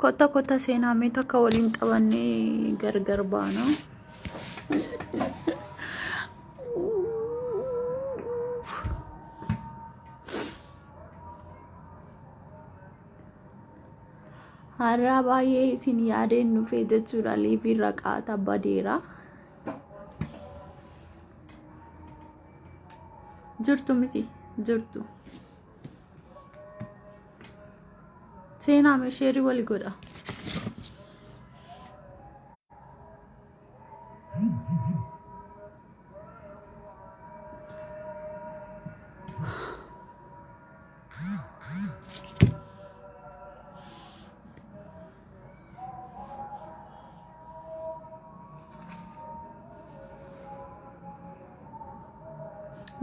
Kota seenaa mee takka waliin qabannee gargar baana. Har'a baay'ee isin yaadeen dhufee jechuudha liivii raqaata badeera. Jirtu miti jirtu. Seenaa mee sheerii walii godha.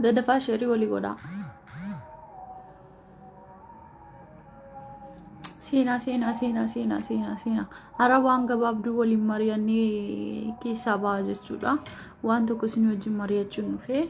Dadafaa sheerii walii godha. Seenaa. Har'a waan gabaabduu waliin mari'annee keessaa ba'a jechuudha. Waan tokko isin wajjin mari'achuun dhufee.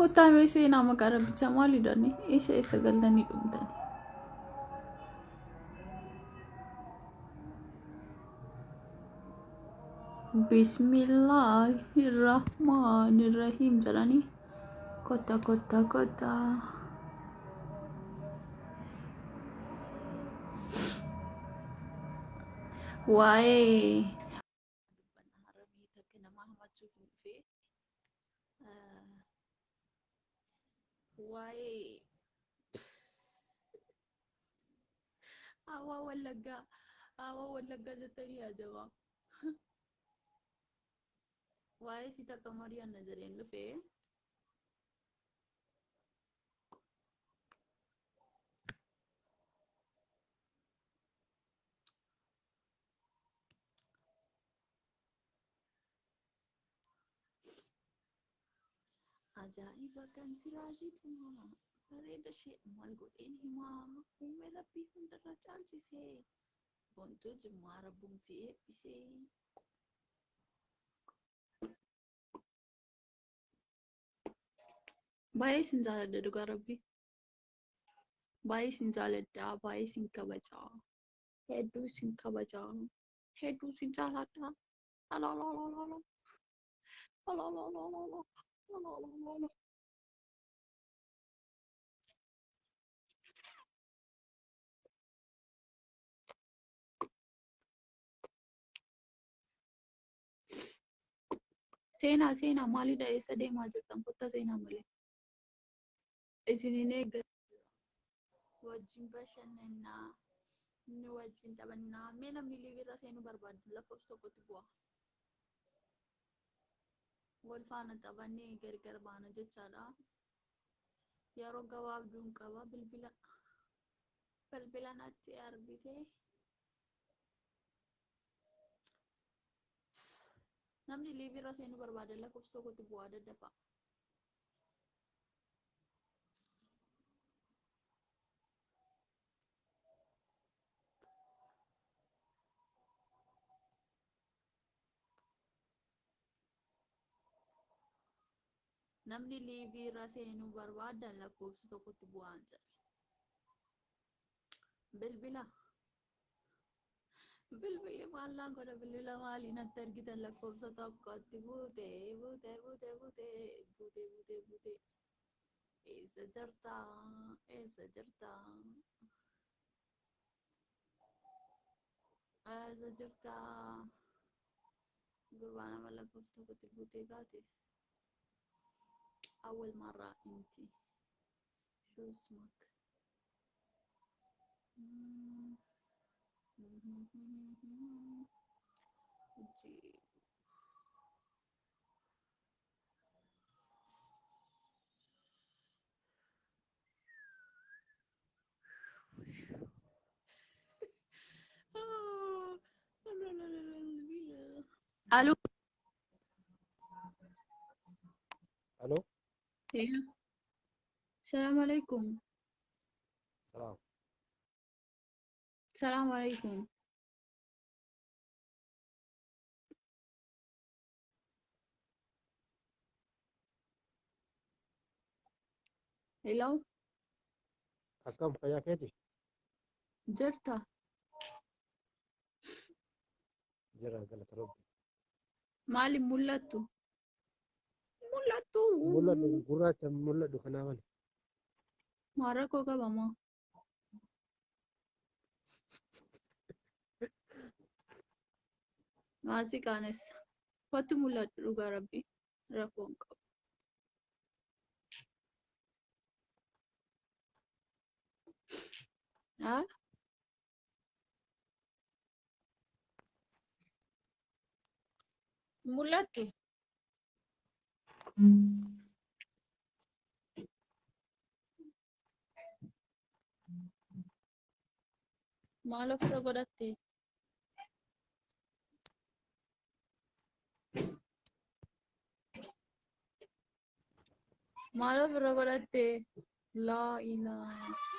Kota mee seenaa maqaa rabbicha maalidhaani? Isa galtanii dhumtani. Bismillahirrahmanirrahim jedhanii kota. Waa'ee haramii takka nama hamachuuf dhufee waa'ee awaa wallaggaa jettanii ajaba. Waa'ee si takka mari'anna jedheen dhufee. Ajaa'iba kan siraajii dhumaa bareeda ishee maal godheen himaa uume rabbii hundarra caalchisee boontuu jimmaa rabbumti eebbisee. Baay'ee isin jaaladha dhugaa rabbii. Baay'ee isin jaaladha, baay'ee isin kabajaa. Hedduu isin kabajaa. Hedduu isin jaaladha. Alaalaalaalala. Seenaa maalidha eessa deemaa jirtan kottaa seenaa malee. Isiniin eeggatu wajjin bashannanaa inni wajjin taphannaa mee namni liivirra seenuu barbaadu lakkoofsa tokkotti bu'a. Wal faana taphannee gargar baana jechaadha. Yeroo gabaabduun qaba bilbila natti argite. Namni liivirra seenuu barbaadu lakkoofsa tokkotti bu'aa daddafa. Namni liivirra seenuu barbaadu lakkoofsa tokkotti bu'aan jedhe. Bilbili maallaan godha bilbila maaliin natti argitan lakkoofsa tokkotti buute. Eessa jirta gurbaa nama lakkoofsa tokkotti buutee kaate. أول مرة أنتي شو اسمك؟ جي ألو الو السلام عليكم. سلام السلام عليكم. هلو أكم فيا كيتي جرتا جرى قالت ربي مالي مولاتو مولد قرات مولد خناون ماركو كبما ماسي كانس فاتو مولاتو لغا ربي رفون كب ها مولاتو مالو فرغوداتي مالو فرغوداتي لا إله